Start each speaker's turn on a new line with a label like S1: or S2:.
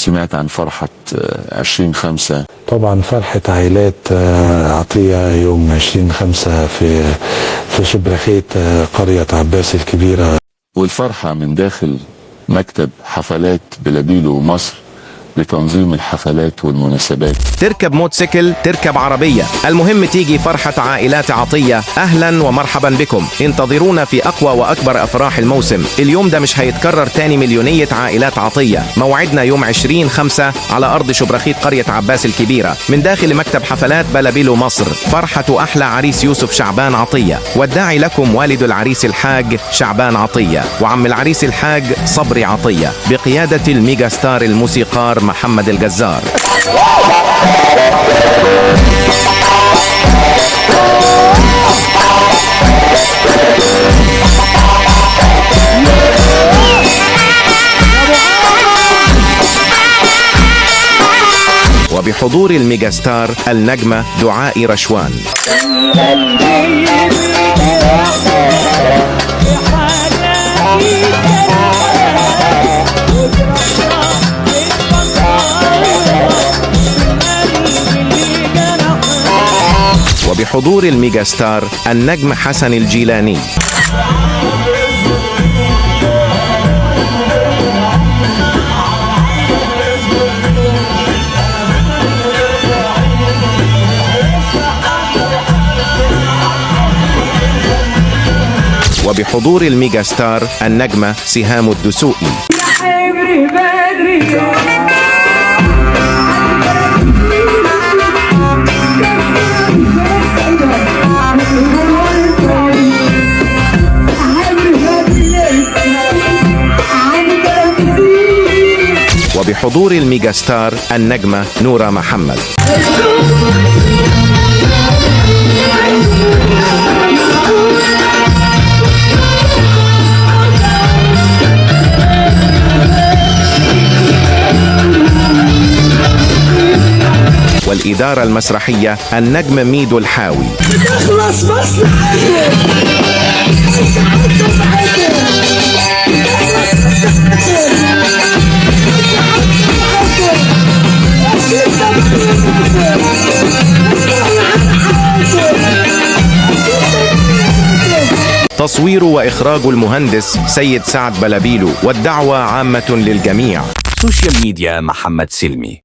S1: سمعت عن فرحة 20/5.
S2: طبعا فرحة عائلات عطية يوم 20/5 في شبرخيت قرية عباس الكبيرة،
S1: والفرحة من داخل مكتب حفلات بلابيلو مصر لتنظيم الحفلات والمناسبات.
S3: تركب موتوسيكل، تركب عربية، المهم تيجي فرحة عائلات عطية. أهلا ومرحبا بكم، انتظرونا في أقوى وأكبر أفراح الموسم. اليوم ده مش هيتكرر تاني. مليونية عائلات عطية، موعدنا يوم 20/5 على أرض شبرخيت قرية عباس الكبيرة من داخل مكتب حفلات بلابيلو مصر. فرحة أحلى عريس يوسف شعبان عطية، والداعي لكم والد العريس الحاج شعبان عطية وعم العريس الحاج صبري عطية بقيادة الميجا ستار الموسيقار محمد الجزار. وبحضور الميجا ستار النجمة دعاء رشوان. وبحضور الميجا ستار النجم حسن الجيلاني. وبحضور الميجا ستار النجمة سهام الدسوقي. وبحضور الميجا ستار النجمة نورة محمد. والإدارة المسرحية النجم ميدو الحاوي. تصوير وإخراج المهندس سيد سعد بلابيلو، والدعوة عامة للجميع.
S4: سوشيال ميديا محمد سلمي.